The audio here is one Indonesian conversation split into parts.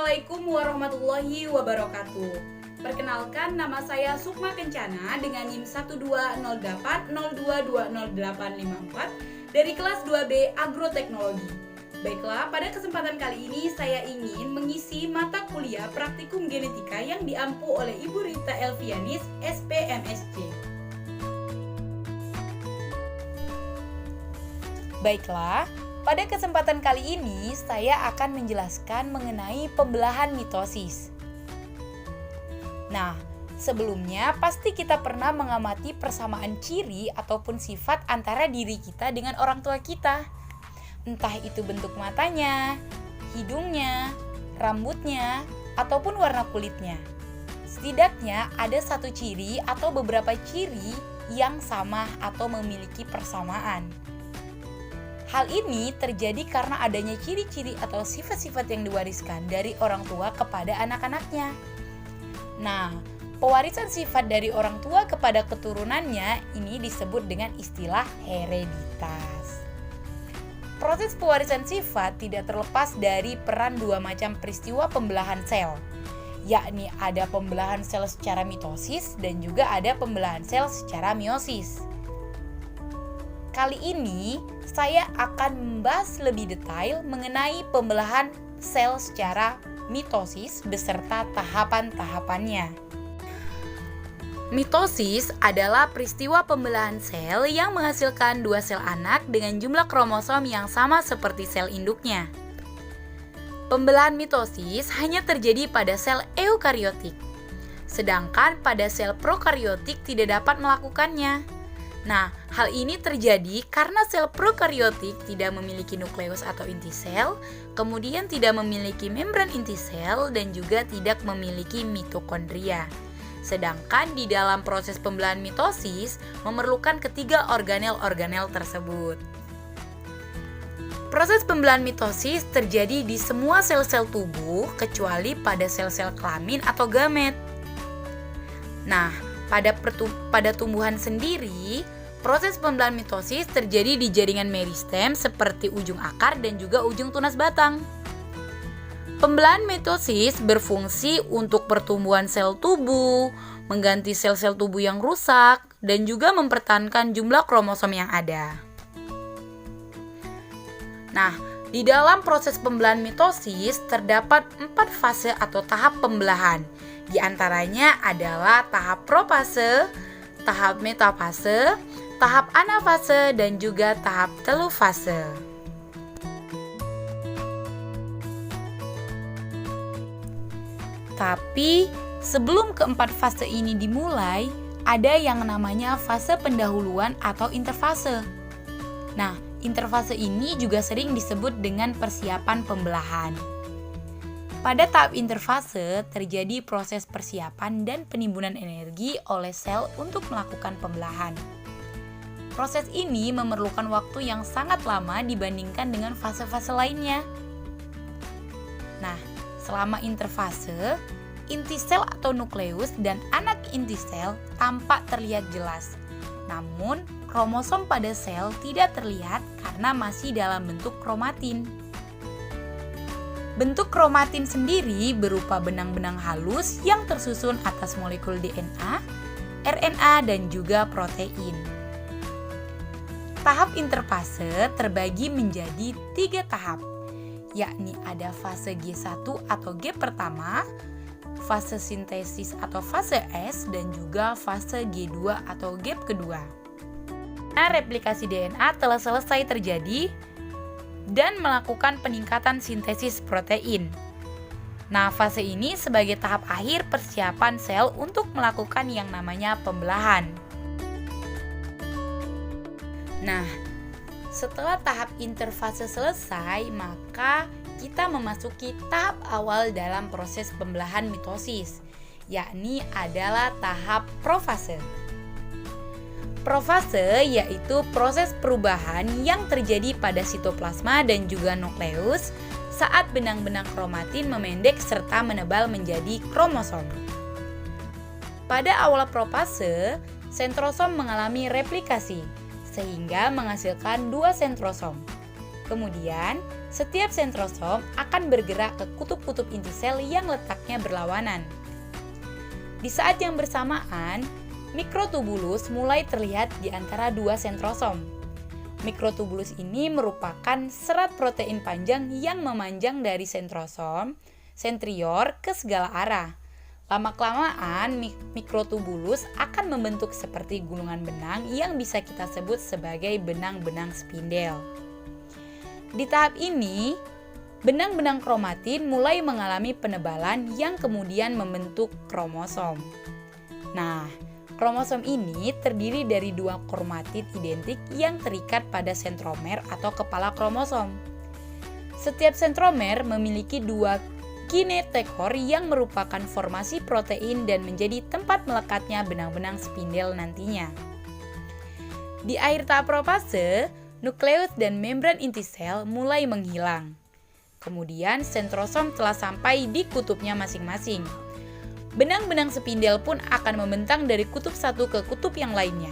Assalamualaikum warahmatullahi wabarakatuh. Perkenalkan, nama saya Sukma Kencana dengan NIM 12080220854 dari kelas 2B Agroteknologi. Baiklah, pada kesempatan kali ini saya ingin mengisi mata kuliah praktikum genetika yang diampu oleh Ibu Rita Elvianis, SPMSC. Baiklah, pada kesempatan kali ini saya akan menjelaskan mengenai pembelahan mitosis. Nah, sebelumnya pasti kita pernah mengamati persamaan ciri ataupun sifat antara diri kita dengan orang tua kita. Entah itu bentuk matanya, hidungnya, rambutnya, ataupun warna kulitnya. Setidaknya ada satu ciri atau beberapa ciri yang sama atau memiliki persamaan. Hal ini terjadi karena adanya ciri-ciri atau sifat-sifat yang diwariskan dari orang tua kepada anak-anaknya. Nah, pewarisan sifat dari orang tua kepada keturunannya ini disebut dengan istilah hereditas. Proses pewarisan sifat tidak terlepas dari peran dua macam peristiwa pembelahan sel, yakni ada pembelahan sel secara mitosis dan juga ada pembelahan sel secara meiosis. Kali ini saya akan membahas lebih detail mengenai pembelahan sel secara mitosis beserta tahapan-tahapannya. Mitosis adalah peristiwa pembelahan sel yang menghasilkan dua sel anak dengan jumlah kromosom yang sama seperti sel induknya. Pembelahan mitosis hanya terjadi pada sel eukariotik, sedangkan pada sel prokariotik tidak dapat melakukannya. Nah, hal ini terjadi karena sel prokariotik tidak memiliki nukleus atau inti sel, kemudian tidak memiliki membran inti sel, dan juga tidak memiliki mitokondria. Sedangkan di dalam proses pembelahan mitosis memerlukan ketiga organel-organel tersebut. Proses pembelahan mitosis terjadi di semua sel-sel tubuh kecuali pada sel-sel kelamin atau gamet. Nah, pada tumbuhan sendiri, proses pembelahan mitosis terjadi di jaringan meristem seperti ujung akar dan juga ujung tunas batang. Pembelahan mitosis berfungsi untuk pertumbuhan sel tubuh, mengganti sel-sel tubuh yang rusak, dan juga mempertahankan jumlah kromosom yang ada. Nah, di dalam proses pembelahan mitosis terdapat 4 fase atau tahap pembelahan. Di antaranya adalah tahap profase, tahap metafase, tahap anafase, dan juga tahap telofase. Tapi sebelum keempat fase ini dimulai, ada yang namanya fase pendahuluan atau interfase. Nah, interfase ini juga sering disebut dengan persiapan pembelahan. Pada tahap interfase terjadi proses persiapan dan penimbunan energi oleh sel untuk melakukan pembelahan. Proses ini memerlukan waktu yang sangat lama dibandingkan dengan fase-fase lainnya. Nah, selama interfase, inti sel atau nukleus dan anak inti sel tampak terlihat jelas. Namun, kromosom pada sel tidak terlihat karena masih dalam bentuk kromatin. Bentuk kromatin sendiri berupa benang-benang halus yang tersusun atas molekul DNA, RNA, dan juga protein. Tahap interfase terbagi menjadi 3 tahap, yakni ada fase G1 atau G pertama, fase sintesis atau fase S, dan juga fase G2 atau G kedua. Nah, replikasi DNA telah selesai terjadi dan melakukan peningkatan sintesis protein. Nah, fase ini sebagai tahap akhir persiapan sel untuk melakukan yang namanya pembelahan. Nah, setelah tahap interfase selesai, maka kita memasuki tahap awal dalam proses pembelahan mitosis, yakni adalah tahap profase. Profase yaitu proses perubahan yang terjadi pada sitoplasma dan juga nukleus saat benang-benang kromatin memendek serta menebal menjadi kromosom. Pada awal profase, sentrosom mengalami replikasi sehingga menghasilkan 2 sentrosom. Kemudian, Setiap sentrosom akan bergerak ke kutub-kutub inti sel yang letaknya berlawanan. Di saat yang bersamaan, mikrotubulus mulai terlihat di antara dua sentrosom. Mikrotubulus ini merupakan serat protein panjang yang memanjang dari sentrosom, sentrior ke segala arah. Lama-kelamaan, mikrotubulus akan membentuk seperti gulungan benang yang bisa kita sebut sebagai benang-benang spindel. Di tahap ini, benang-benang kromatin mulai mengalami penebalan yang kemudian membentuk kromosom. Nah, kromosom ini terdiri dari dua kromatid identik yang terikat pada sentromer atau kepala kromosom. Setiap sentromer memiliki dua kinetekor yang merupakan formasi protein dan menjadi tempat melekatnya benang-benang spindel nantinya. Di akhir tahap profase, nukleus dan membran inti sel mulai menghilang. Kemudian sentrosom telah sampai di kutubnya masing-masing. Benang-benang spindel pun akan membentang dari kutub satu ke kutub yang lainnya.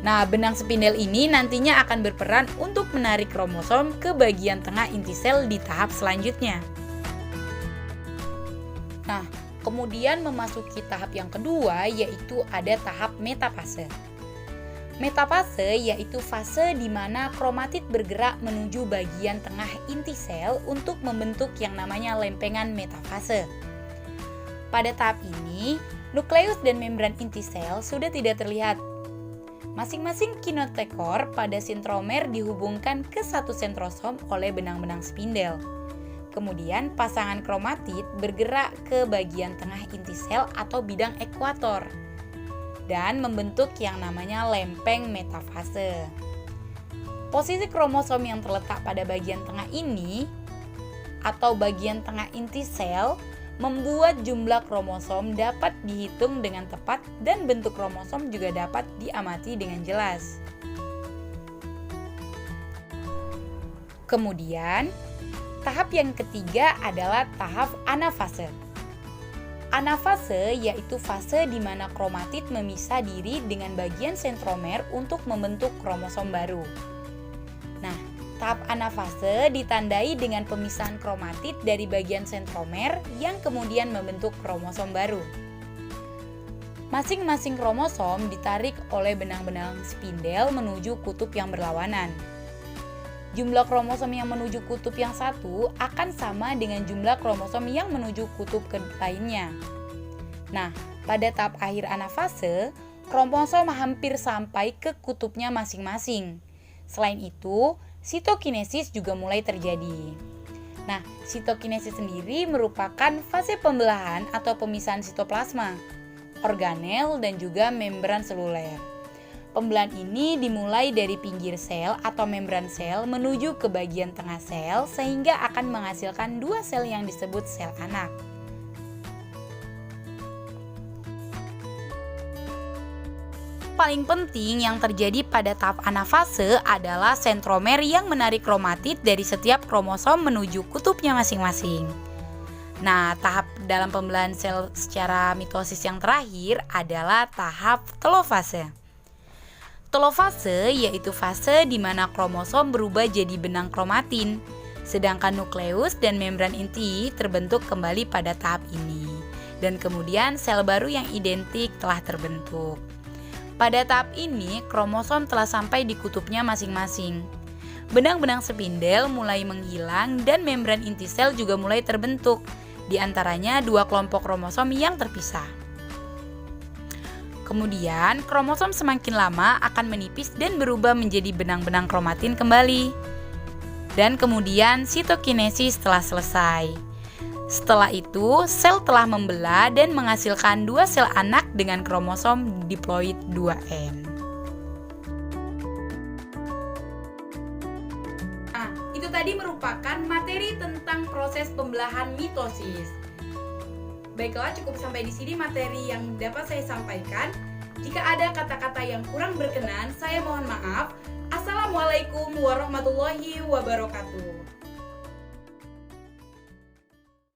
Nah, benang spindel ini nantinya akan berperan untuk menarik kromosom ke bagian tengah inti sel di tahap selanjutnya. Nah, kemudian memasuki tahap yang kedua, yaitu ada tahap metafase. Metafase yaitu fase di mana kromatid bergerak menuju bagian tengah inti sel untuk membentuk yang namanya lempengan metafase. Pada tahap ini, nukleus dan membran inti sel sudah tidak terlihat. Masing-masing kinetekor pada sentromer dihubungkan ke satu sentrosom oleh benang-benang spindel. Kemudian pasangan kromatid bergerak ke bagian tengah inti sel atau bidang ekuator dan membentuk yang namanya lempeng metafase. Posisi kromosom yang terletak pada bagian tengah ini atau bagian tengah inti sel membuat jumlah kromosom dapat dihitung dengan tepat dan bentuk kromosom juga dapat diamati dengan jelas. Kemudian, tahap yang ketiga adalah tahap anafase. Anafase yaitu fase di mana kromatid memisah diri dengan bagian sentromer untuk membentuk kromosom baru. Nah, tahap anafase ditandai dengan pemisahan kromatid dari bagian sentromer yang kemudian membentuk kromosom baru. Masing-masing kromosom ditarik oleh benang-benang spindel menuju kutub yang berlawanan. Jumlah kromosom yang menuju kutub yang satu akan sama dengan jumlah kromosom yang menuju kutub lainnya. Nah, pada tahap akhir anafase, kromosom hampir sampai ke kutubnya masing-masing. Selain itu, sitokinesis juga mulai terjadi. Nah, sitokinesis sendiri merupakan fase pembelahan atau pemisahan sitoplasma, organel, dan juga membran seluler. Pembelahan ini dimulai dari pinggir sel atau membran sel menuju ke bagian tengah sel sehingga akan menghasilkan dua sel yang disebut sel anak. Paling penting yang terjadi pada tahap anafase adalah sentromer yang menarik kromatid dari setiap kromosom menuju kutubnya masing-masing. Nah, tahap dalam pembelahan sel secara mitosis yang terakhir adalah tahap telofase. Telofase yaitu fase di mana kromosom berubah jadi benang kromatin, sedangkan nukleus dan membran inti terbentuk kembali pada tahap ini. Dan kemudian sel baru yang identik telah terbentuk. Pada tahap ini, kromosom telah sampai di kutubnya masing-masing. Benang-benang spindel mulai menghilang dan membran inti sel juga mulai terbentuk, di antaranya dua kelompok kromosom yang terpisah. Kemudian, kromosom semakin lama akan menipis dan berubah menjadi benang-benang kromatin kembali. Dan kemudian sitokinesis telah selesai. Setelah itu, sel telah membelah dan menghasilkan dua sel anak dengan kromosom diploid 2N. Nah, itu tadi merupakan materi tentang proses pembelahan mitosis. Baiklah, cukup sampai di sini materi yang dapat saya sampaikan. Jika ada kata-kata yang kurang berkenan, saya mohon maaf. Assalamualaikum warahmatullahi wabarakatuh.